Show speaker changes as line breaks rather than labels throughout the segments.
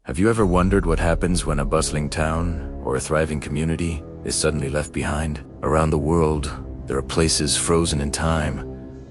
Have you ever wondered what happens when a bustling town or a thriving community is suddenly left behind? Around the world, there are places frozen in time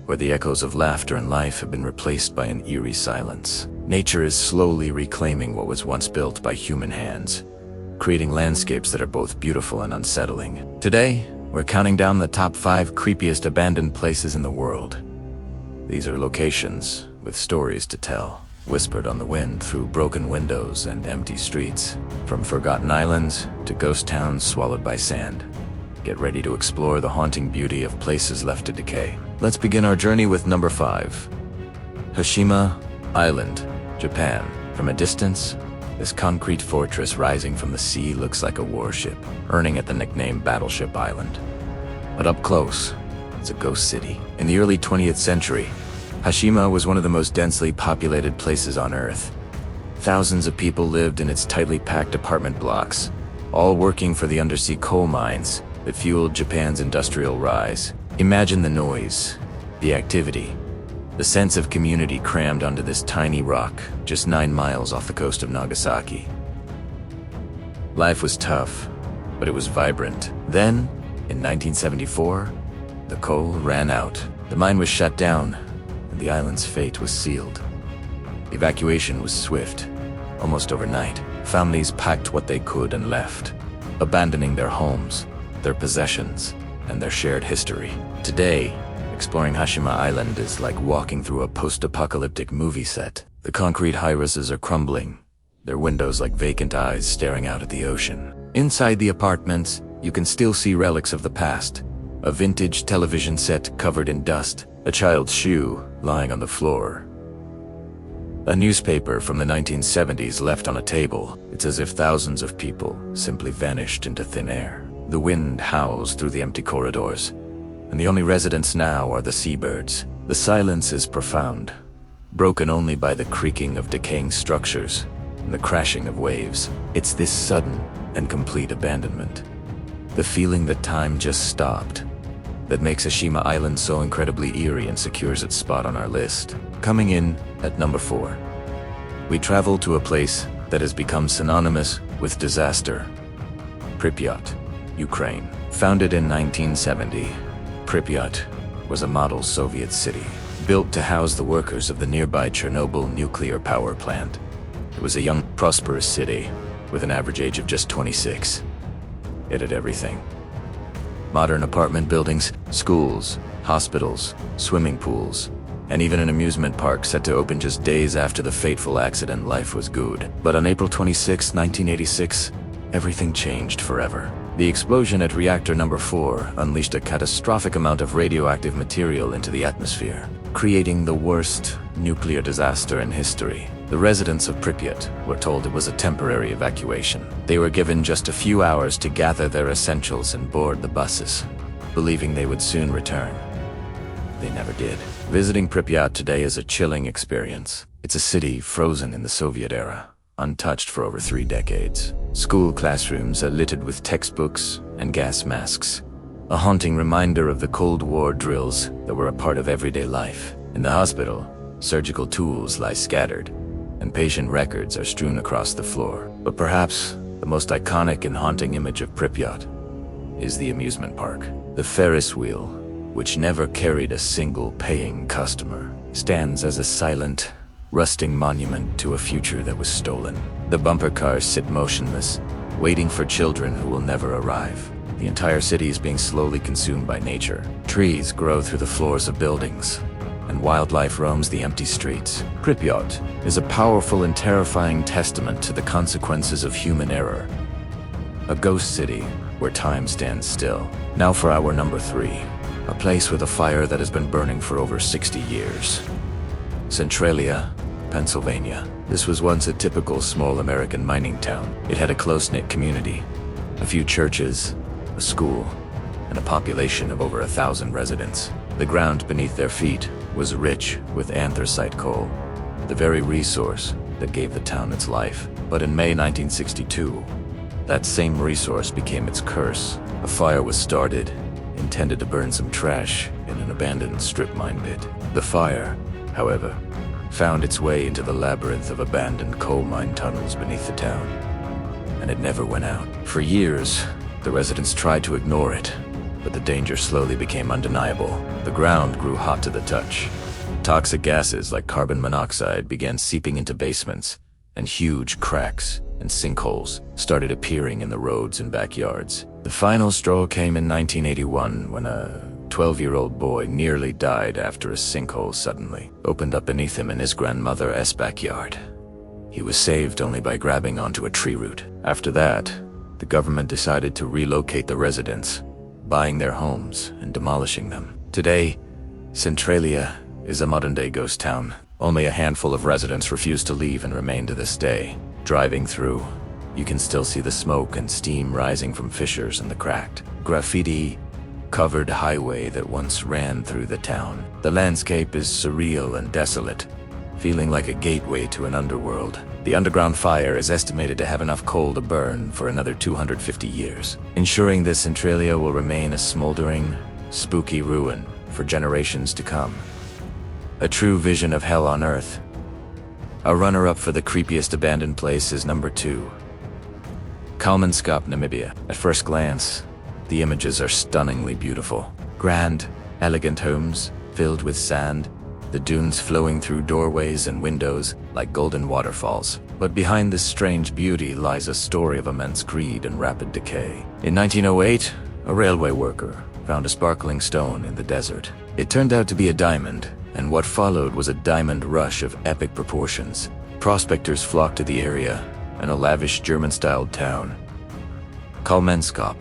where the echoes of laughter and life have been replaced by an eerie silence. Nature is slowly reclaiming what was once built by human hands, creating landscapes that are both beautiful and unsettling. Today, we're counting down the top 5 creepiest abandoned places in the world. These are locations with stories to tell, whispered on the wind through broken windows and empty streets, from forgotten islands to ghost towns swallowed by sand. Get ready to explore the haunting beauty of places left to decay. Let's begin our journey with number 5. Hashima Island, Japan. From a distance, this concrete fortress rising from the sea looks like a warship, earning it the nickname Battleship Island. But up close, it's a ghost city. In the early 20th century, Hashima was one of the most densely populated places on Earth. Thousands of people lived in its tightly packed apartment blocks, all working for the undersea coal mines that fueled Japan's industrial rise. Imagine the noise, the activity, the sense of community crammed onto this tiny rock just 9 miles off the coast of Nagasaki. Life was tough, but it was vibrant. Then, in 1974, the coal ran out. The mine was shut down, and the island's fate was sealed. The evacuation was swift. Almost overnight, families packed what they could and left, abandoning their homes, their possessions, and their shared history. Today, exploring Hashima Island is like walking through a post-apocalyptic movie set. The concrete high-rises are crumbling, their windows like vacant eyes staring out at the ocean. Inside the apartments, you can still see relics of the past. A vintage television set covered in dust, a child's shoe lying on the floor, a newspaper from the 1970s left on a table. It's as if thousands of people simply vanished into thin air. The wind howls through the empty corridors, and the only residents now are the seabirds. The silence is profound, broken only by the creaking of decaying structures and the crashing of waves. It's this sudden and complete abandonment, the feeling that time just stopped, that makes Hashima Island so incredibly eerie and secures its spot on our list. Coming in at number 4, we travel to a place that has become synonymous with disaster. Pripyat, Ukraine. Founded in 1970, Pripyat was a model Soviet city, built to house the workers of the nearby Chernobyl nuclear power plant. It was a young, prosperous city with an average age of just 26. It had everything. Modern apartment buildings, schools, hospitals, swimming pools, and even an amusement park set to open just days after the fateful accident. Life was good. But on April 26, 1986, everything changed forever. The explosion at reactor number 4 unleashed a catastrophic amount of radioactive material into the atmosphere, creating the worst nuclear disaster in history. The residents of Pripyat were told it was a temporary evacuation. They were given just a few hours to gather their essentials and board the buses, believing they would soon return. They never did. Visiting Pripyat today is a chilling experience. It's a city frozen in the Soviet era, untouched for over 3 decades. School classrooms are littered with textbooks and gas masks, a haunting reminder of the Cold War drills that were a part of everyday life. In the hospital, surgical tools lie scattered, and patient records are strewn across the floor. But perhaps the most iconic and haunting image of Pripyat is the amusement park. The Ferris wheel, which never carried a single paying customer, stands as a silent, rusting monument to a future that was stolen. The bumper cars sit motionless, waiting for children who will never arrive. The entire city is being slowly consumed by nature. Trees grow through the floors of buildings, and wildlife roams the empty streets. Pripyat is a powerful and terrifying testament to the consequences of human error. A ghost city where time stands still. Now for our number 3, a place with a fire that has been burning for over 60 years. Centralia, Pennsylvania. This was once a typical small American mining town. It had a close-knit community, a few churches, a school, and a population of over 1,000 residents. The ground beneath their feet was rich with anthracite coal, the very resource that gave the town its life. But in May 1962, that same resource became its curse. A fire was started, intended to burn some trash in an abandoned strip mine pit. The fire, however, found its way into the labyrinth of abandoned coal mine tunnels beneath the town, and it never went out. For years, the residents tried to ignore it, but the danger slowly became undeniable. The ground grew hot to the touch. Toxic gases like carbon monoxide began seeping into basements, and huge cracks and sinkholes started appearing in the roads and backyards. The final straw came in 1981 when a 12-year-old boy nearly died after a sinkhole suddenly opened up beneath him in his grandmother's backyard. He was saved only by grabbing onto a tree root. After that, the government decided to relocate the residents, buying their homes and demolishing them. Today, Centralia is a modern-day ghost town. Only a handful of residents refuse to leave and remain to this day. Driving through, you can still see the smoke and steam rising from fissures in the cracked, graffiti-covered highway that once ran through the town. The landscape is surreal and desolate, feeling like a gateway to an underworld. The underground fire is estimated to have enough coal to burn for another 250 years, ensuring that Centralia will remain a smoldering, spooky ruin for generations to come. A true vision of hell on Earth. A runner-up for the creepiest abandoned place is number 2. Kalmanskap, Namibia. At first glance, the images are stunningly beautiful. Grand, elegant homes filled with sand, the dunes flowing through doorways and windows like golden waterfalls. But behind this strange beauty lies a story of immense greed and rapid decay. In 1908, a railway worker found a sparkling stone in the desert. It turned out to be a diamond, and what followed was a diamond rush of epic proportions. Prospectors flocked to the area, and a lavish German-styled town, Kalmanskap,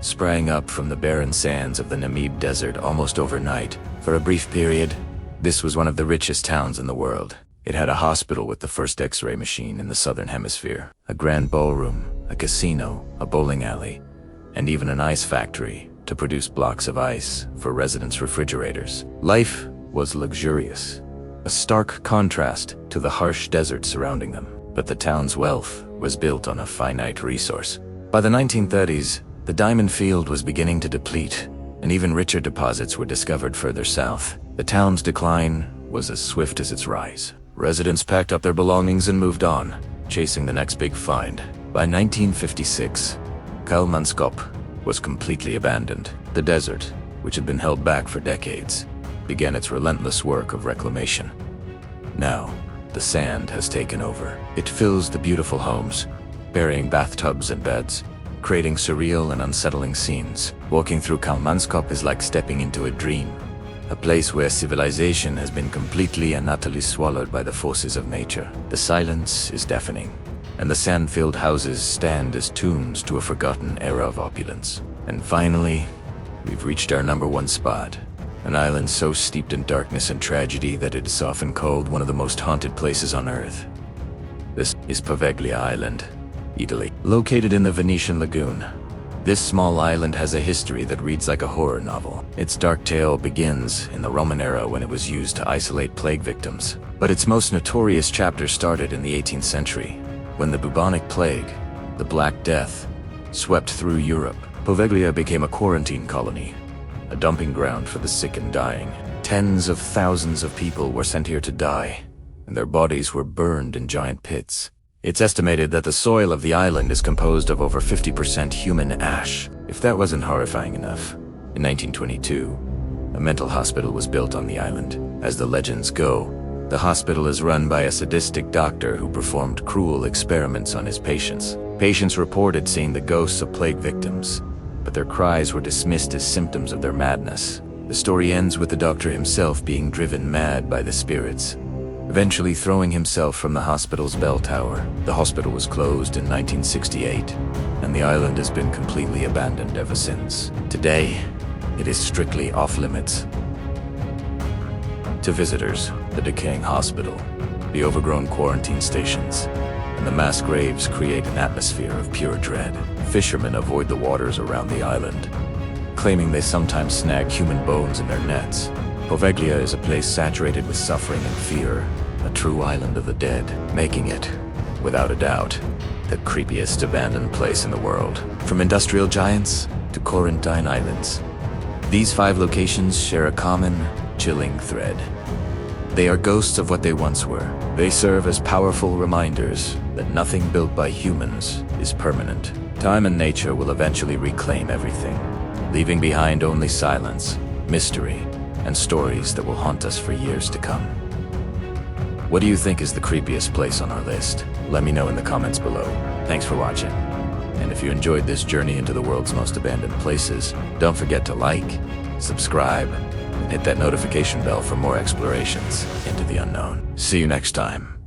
sprang up from the barren sands of the Namib Desert almost overnight. For a brief period, this was one of the richest towns in the world. It had a hospital with the first X-ray machine in the southern hemisphere, a grand ballroom, a casino, a bowling alley, and even an ice factory to produce blocks of ice for residents' refrigerators. Life was luxurious, a stark contrast to the harsh desert surrounding them. But the town's wealth was built on a finite resource. By the 1930s, the diamond field was beginning to deplete, and even richer deposits were discovered further south. The town's decline was as swift as its rise. Residents packed up their belongings and moved on, chasing the next big find. By 1956, Kalmanskap was completely abandoned. The desert, which had been held back for decades, began its relentless work of reclamation. Now, the sand has taken over. It fills the beautiful homes, burying bathtubs and beds, creating surreal and unsettling scenes. Walking through Kalmanskap is like stepping into a dream, a place where civilization has been completely and utterly swallowed by the forces of nature. The silence is deafening, and the sand-filled houses stand as tombs to a forgotten era of opulence. And finally, we've reached our number 1 spot. An island so steeped in darkness and tragedy that it is often called one of the most haunted places on Earth. This is Poveglia Island, Italy. Located in the Venetian lagoon, this small island has a history that reads like a horror novel. Its dark tale begins in the Roman era when it was used to isolate plague victims. But its most notorious chapter started in the 18th century, when the bubonic plague, the Black Death, swept through Europe. Poveglia became a quarantine colony, a dumping ground for the sick and dying. Tens of thousands of people were sent here to die, and their bodies were burned in giant pits. It's estimated that the soil of the island is composed of over 50% human ash. If that wasn't horrifying enough, in 1922, a mental hospital was built on the island. As the legends go, the hospital is run by a sadistic doctor who performed cruel experiments on his patients. Patients reported seeing the ghosts of plague victims, but their cries were dismissed as symptoms of their madness. The story ends with the doctor himself being driven mad by the spirits, eventually throwing himself from the hospital's bell tower. The hospital was closed in 1968, and the island has been completely abandoned ever since. Today, it is strictly off-limits to visitors. The decaying hospital, the overgrown quarantine stations, and the mass graves create an atmosphere of pure dread. Fishermen avoid the waters around the island, claiming they sometimes snag human bones in their nets. Poveglia is a place saturated with suffering and fear, a true island of the dead, making it, without a doubt, the creepiest abandoned place in the world. From industrial giants to quarantine islands, these 5 locations share a common, chilling thread. They are ghosts of what they once were. They serve as powerful reminders that nothing built by humans is permanent. Time and nature will eventually reclaim everything, leaving behind only silence, mystery, and stories that will haunt us for years to come. What do you think is the creepiest place on our list? Let me know in the comments below. Thanks for watching. And if you enjoyed this journey into the world's most abandoned places, don't forget to like, subscribe, and hit that notification bell for more explorations into the unknown. See you next time.